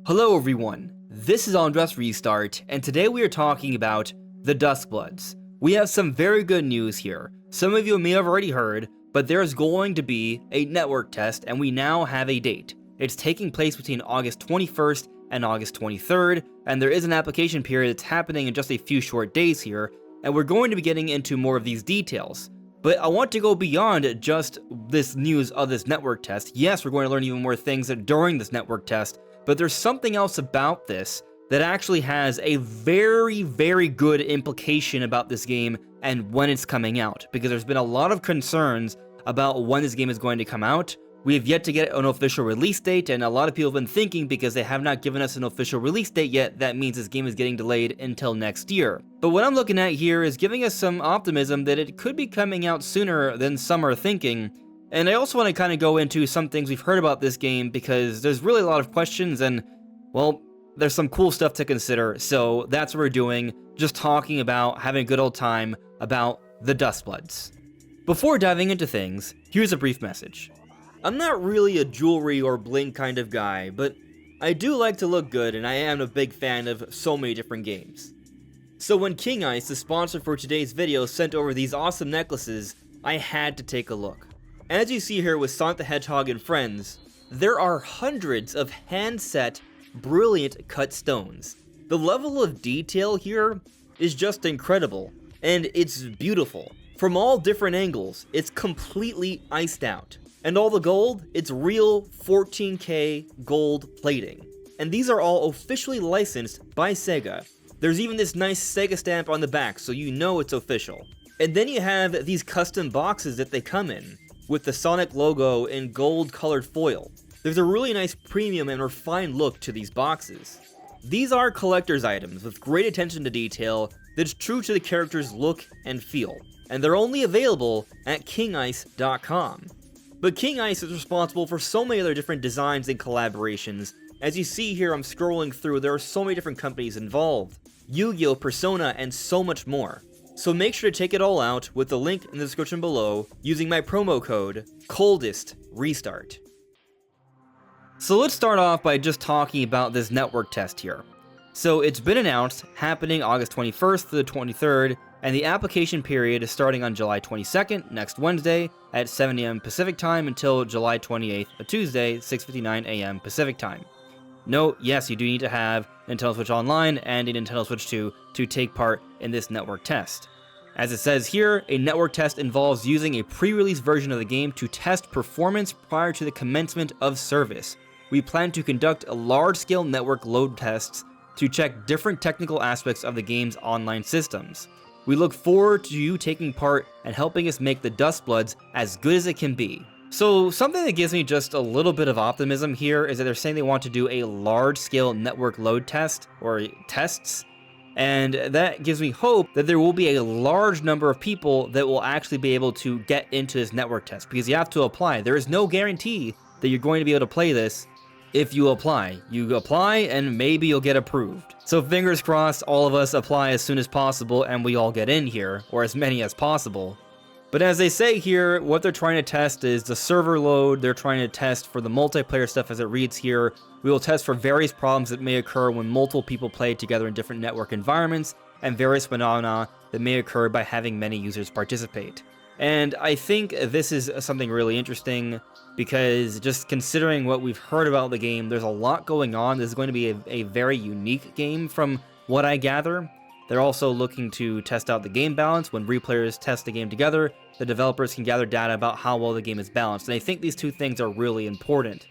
Hello everyone, this is AndresRestart, and today we are talking about the Duskbloods. We have some very good news here. Some of you may have already heard, but there's going to be a network test, and we now have a date. It's taking place between August 21st and August 23rd, and there is an application period that's happening in just a few short days here, and we're going to be getting into more of these details. But I want to go beyond just this news of this network test. Yes, we're going to learn even more things during this network test, but there's something else about this that actually has a very, very good implication about this game and when it's coming out, because there's been a lot of concerns about when this game is going to come out. We have yet to get an official release date, and a lot of people have been thinking because they have not given us an official release date yet, that means this game is getting delayed until next year. But what I'm looking at here is giving us some optimism that it could be coming out sooner than some are thinking. And I also want to kind of go into some things we've heard about this game, because there's really a lot of questions and, well, there's some cool stuff to consider. So that's what we're doing, just talking about having a good old time about the Duskbloods. Before diving into things, here's a brief message. I'm not really a jewelry or bling kind of guy, but I do like to look good, and I am a big fan of so many different games. So when King Ice, the sponsor for today's video, sent over these awesome necklaces, I had to take a look. As you see here with Sonic the Hedgehog and friends, there are hundreds of hand-set, brilliant cut stones. The level of detail here is just incredible, and it's beautiful. From all different angles, it's completely iced out. And all the gold, it's real 14K gold plating. And these are all officially licensed by Sega. There's even this nice Sega stamp on the back, so you know it's official. And then you have these custom boxes that they come in, with the Sonic logo in gold-colored foil. There's a really nice premium and refined look to these boxes. These are collector's items with great attention to detail that's true to the character's look and feel, and they're only available at kingice.com. But King Ice is responsible for so many other different designs and collaborations. As you see here, I'm scrolling through, there are so many different companies involved. Yu-Gi-Oh!, Persona, and so much more. So make sure to check it all out with the link in the description below using my promo code COLDESTRESTART. So let's start off by just talking about this network test here. So it's been announced, happening August 21st to the 23rd, and the application period is starting on July 22nd, next Wednesday, at 7 AM Pacific Time until July 28th, a Tuesday, 6:59 AM Pacific Time. Note, yes, you do need to have Nintendo Switch Online and a Nintendo Switch 2 to take part in this network test. As it says here, a network test involves using a pre-release version of the game to test performance prior to the commencement of service. We plan to conduct a large-scale network load tests to check different technical aspects of the game's online systems. We look forward to you taking part and helping us make the Duskbloods as good as it can be. So something that gives me just a little bit of optimism here is that they're saying they want to do a large-scale network load test, or tests, and that gives me hope that there will be a large number of people that will actually be able to get into this network test, because you have to apply. There is no guarantee that you're going to be able to play this if you apply. You apply and maybe you'll get approved. So fingers crossed all of us apply as soon as possible and we all get in here, or as many as possible. But as they say here, what they're trying to test is the server load. They're trying to test for the multiplayer stuff as it reads here. We will test for various problems that may occur when multiple people play together in different network environments, and various phenomena that may occur by having many users participate. And I think this is something really interesting, because just considering what we've heard about the game, there's a lot going on. This is going to be a very unique game from what I gather. They're also looking to test out the game balance. When replayers test the game together, the developers can gather data about how well the game is balanced. And I think these two things are really important.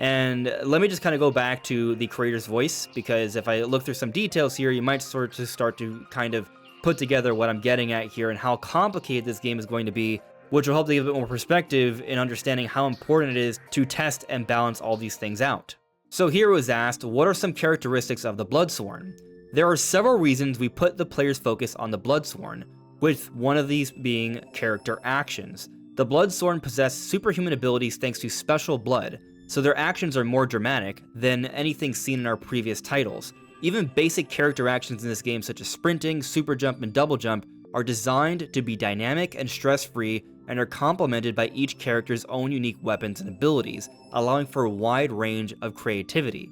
And let me just kind of go back to the creator's voice, because if I look through some details here, you might sort of start to kind of put together what I'm getting at here and how complicated this game is going to be, which will help to give a bit more perspective in understanding how important it is to test and balance all these things out. So here was asked, what are some characteristics of the Bloodsworn? There are several reasons we put the player's focus on the Bloodsworn, with one of these being character actions. The Bloodsworn possess superhuman abilities thanks to special blood, so their actions are more dramatic than anything seen in our previous titles. Even basic character actions in this game, such as sprinting, super jump, and double jump, are designed to be dynamic and stress-free, and are complemented by each character's own unique weapons and abilities, allowing for a wide range of creativity.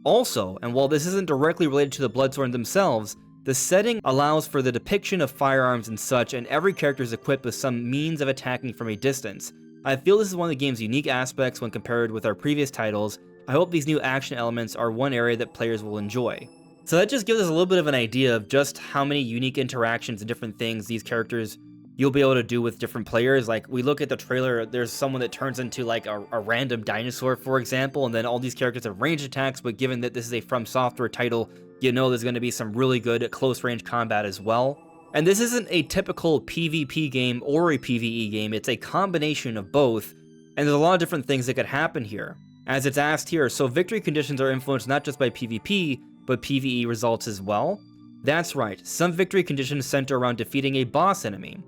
Also, and while this isn't directly related to the Bloodsworn themselves, the setting allows for the depiction of firearms and such, and every character is equipped with some means of attacking from a distance. I feel this is one of the game's unique aspects when compared with our previous titles. I hope these new action elements are one area that players will enjoy. So that just gives us a little bit of an idea of just how many unique interactions and different things these characters you'll be able to do with different players. Like, we look at the trailer, there's someone that turns into like a random dinosaur, for example, and then all these characters have ranged attacks, but given that this is a From Software title, you know there's going to be some really good close range combat as well. And this isn't a typical PvP game or a PvE game, it's a combination of both, and there's a lot of different things that could happen here. As it's asked here, so victory conditions are influenced not just by PvP, but PvE results as well? That's right, some victory conditions center around defeating a boss enemy.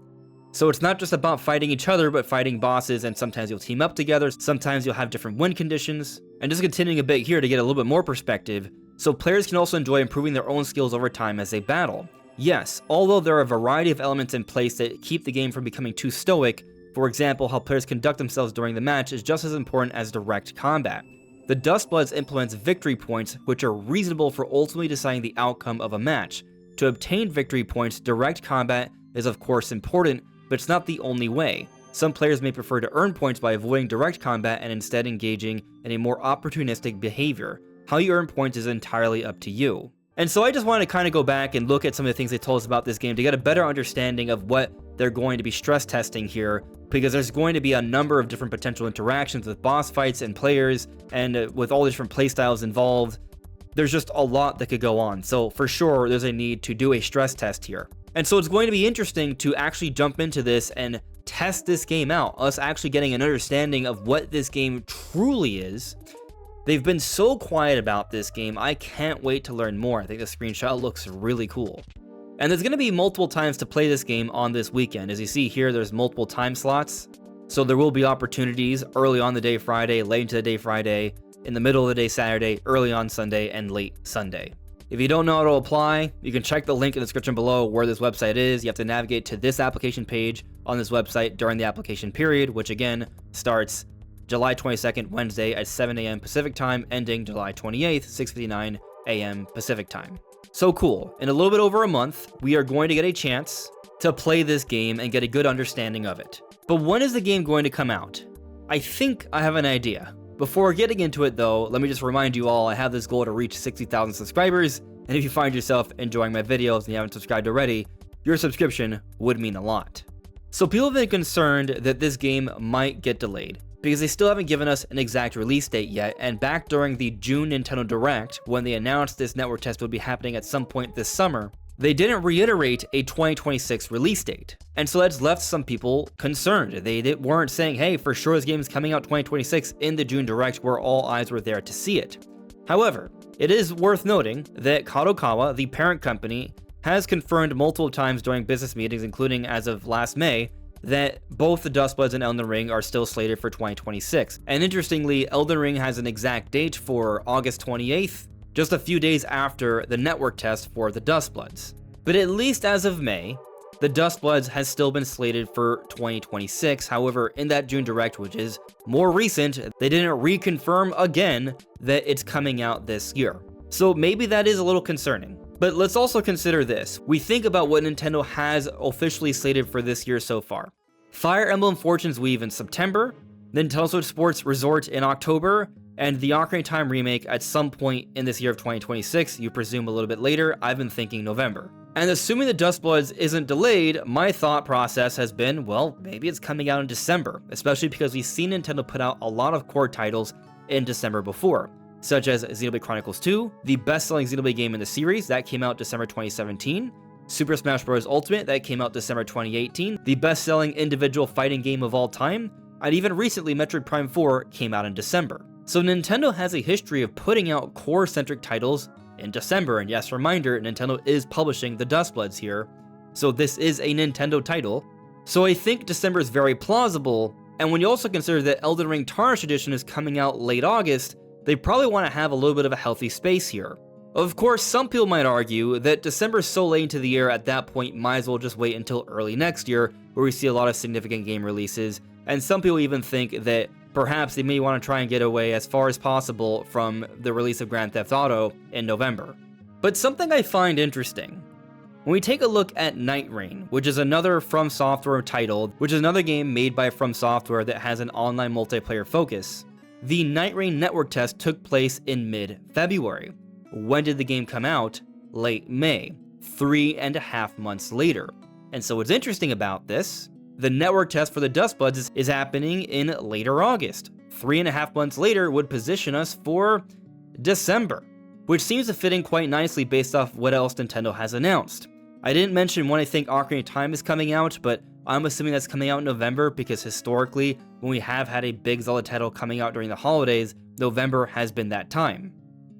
So it's not just about fighting each other, but fighting bosses, and sometimes you'll team up together, sometimes you'll have different win conditions. And just continuing a bit here to get a little bit more perspective, so players can also enjoy improving their own skills over time as they battle. Yes, although there are a variety of elements in place that keep the game from becoming too stoic, for example, how players conduct themselves during the match is just as important as direct combat. The Duskbloods implements victory points, which are reasonable for ultimately deciding the outcome of a match. To obtain victory points, direct combat is of course important, but it's not the only way. Some players may prefer to earn points by avoiding direct combat and instead engaging in a more opportunistic behavior. How you earn points is entirely up to you. And so I just want to kind of go back and look at some of the things they told us about this game to get a better understanding of what they're going to be stress testing here, because there's going to be a number of different potential interactions with boss fights and players, and with all the different playstyles involved, there's just a lot that could go on. So for sure, there's a need to do a stress test here. And so it's going to be interesting to actually jump into this and test this game out, us actually getting an understanding of what this game truly is. They've been so quiet about this game, I can't wait to learn more. I think the screenshot looks really cool. And there's going to be multiple times to play this game on this weekend. As you see here, there's multiple time slots. So there will be opportunities early on the day Friday, late into the day Friday, in the middle of the day Saturday, early on Sunday, and late Sunday. If you don't know how to apply, you can check the link in the description below where this website is. You have to navigate to this application page on this website during the application period, which again starts July 22nd, Wednesday at 7 a.m. Pacific time, ending July 28th, 6:59 a.m. Pacific time. So cool. In a little bit over a month, we are going to get a chance to play this game and get a good understanding of it. But when is the game going to come out? I think I have an idea. Before getting into it though, let me just remind you all, I have this goal to reach 60,000 subscribers, and if you find yourself enjoying my videos and you haven't subscribed already, your subscription would mean a lot. So people have been concerned that this game might get delayed, because they still haven't given us an exact release date yet, and back during the June Nintendo Direct, when they announced this network test would be happening at some point this summer, they didn't reiterate a 2026 release date. And so that's left some people concerned. They weren't saying, hey, for sure this game is coming out 2026 in the June Direct where all eyes were there to see it. However, it is worth noting that Kadokawa, the parent company, has confirmed multiple times during business meetings, including as of last May, that both the Duskbloods and Elden Ring are still slated for 2026. And interestingly, Elden Ring has an exact date for August 28th, just a few days after the network test for the Duskbloods. But at least as of May, the Duskbloods has still been slated for 2026. However, in that June Direct, which is more recent, they didn't reconfirm again that it's coming out this year. So maybe that is a little concerning. But let's also consider this. We think about what Nintendo has officially slated for this year so far. Fire Emblem Fortune's Weave in September, Nintendo Switch Sports Resort in October, and the Ocarina of Time remake at some point in this year of 2026, you presume a little bit later. I've been thinking November. And assuming the Duskbloods isn't delayed, my thought process has been, well, maybe it's coming out in December, especially because we've seen Nintendo put out a lot of core titles in December before, such as Xenoblade Chronicles 2, the best-selling Xenoblade game in the series, that came out December 2017, Super Smash Bros. Ultimate, that came out December 2018, the best-selling individual fighting game of all time, and even recently Metroid Prime 4 came out in December. So Nintendo has a history of putting out core-centric titles in December, and yes, reminder, Nintendo is publishing the Duskbloods here, so this is a Nintendo title. So I think December is very plausible, and when you also consider that Elden Ring Tarnished Edition is coming out late August, they probably want to have a little bit of a healthy space here. Of course, some people might argue that December is so late into the year, at that point might as well just wait until early next year, where we see a lot of significant game releases, and some people even think that perhaps they may want to try and get away as far as possible from the release of Grand Theft Auto in November. But something I find interesting, when we take a look at Night Rain, which is another From Software title, which is another game made by From Software that has an online multiplayer focus, the Night Rain network test took place in mid-February. When did the game come out? Late May, 3.5 months later. And so what's interesting about this, the network test for the Duskbloods is happening in later August. 3.5 months later would position us for December, which seems to fit in quite nicely based off what else Nintendo has announced. I didn't mention when I think Ocarina of Time is coming out, but I'm assuming that's coming out in November because historically, when we have had a big Zelda title coming out during the holidays, November has been that time.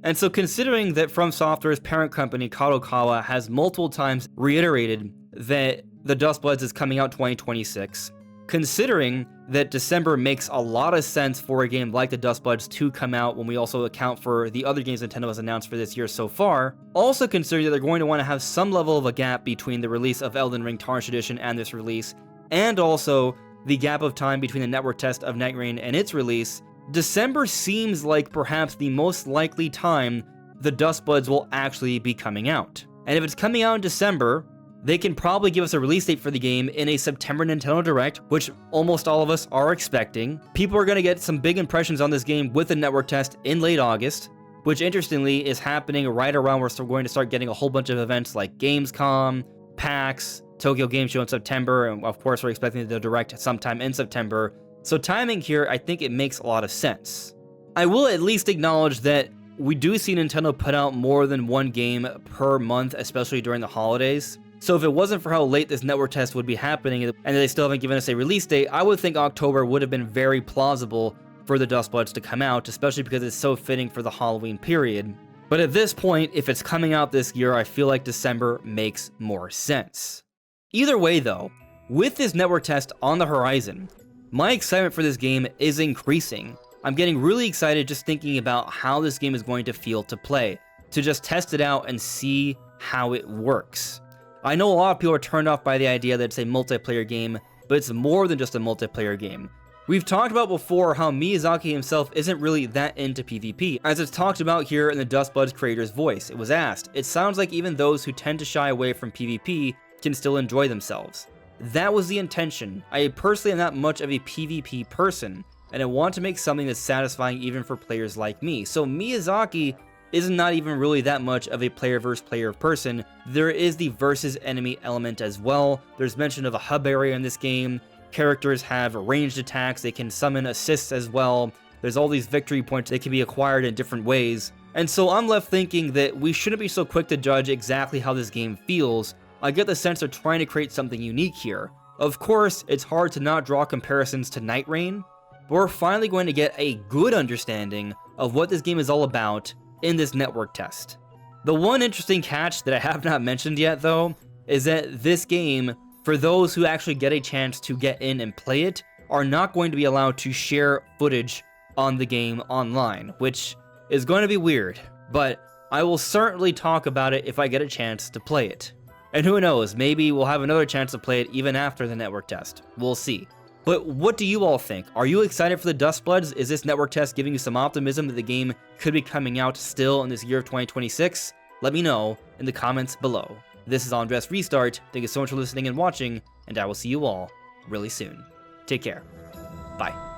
And so considering that From Software's parent company, Kadokawa, has multiple times reiterated that the Duskbloods is coming out 2026, considering that December makes a lot of sense for a game like the Duskbloods to come out when we also account for the other games Nintendo has announced for this year so far, also considering that they're going to want to have some level of a gap between the release of Elden Ring Tarnished Edition and this release, and also the gap of time between the network test of Night Rain and its release, December seems like perhaps the most likely time the Duskbloods will actually be coming out. And if it's coming out in December, they can probably give us a release date for the game in a September Nintendo Direct, which almost all of us are expecting. People are going to get some big impressions on this game with the network test in late August, which interestingly is happening right around where we're going to start getting a whole bunch of events like Gamescom, PAX, Tokyo Game Show in September, and of course we're expecting the Direct sometime in September. So timing here, I think it makes a lot of sense. I will at least acknowledge that we do see Nintendo put out more than one game per month, especially during the holidays. So if it wasn't for how late this network test would be happening and they still haven't given us a release date, I would think October would have been very plausible for the Duskbloods to come out, especially because it's so fitting for the Halloween period. But at this point, if it's coming out this year, I feel like December makes more sense. Either way though, with this network test on the horizon, my excitement for this game is increasing. I'm getting really excited just thinking about how this game is going to feel to play, to just test it out and see how it works. I know a lot of people are turned off by the idea that it's a multiplayer game, but it's more than just a multiplayer game. We've talked about before how Miyazaki himself isn't really that into PvP, as it's talked about here in the Duskbloods creator's voice. It was asked, it sounds like even those who tend to shy away from PvP can still enjoy themselves. That was the intention. I personally am not much of a PvP person, and I want to make something that's satisfying even for players like me. So Miyazaki is not even really that much of a player versus player person. There is the versus enemy element as well. There's mention of a hub area in this game. Characters have ranged attacks. They can summon assists as well. There's all these victory points that can be acquired in different ways. And so I'm left thinking that we shouldn't be so quick to judge exactly how this game feels. I get the sense they're trying to create something unique here. Of course, it's hard to not draw comparisons to Night Rain, but we're finally going to get a good understanding of what this game is all about in this network test. The one interesting catch that I have not mentioned yet though, is that this game, for those who actually get a chance to get in and play it, are not going to be allowed to share footage on the game online, which is going to be weird, but I will certainly talk about it if I get a chance to play it. And who knows, maybe we'll have another chance to play it even after the network test. We'll see. But what do you all think? Are you excited for the Duskbloods? Is this network test giving you some optimism that the game could be coming out still in this year of 2026? Let me know in the comments below. This is AndresRestart. Thank you so much for listening and watching, and I will see you all really soon. Take care. Bye.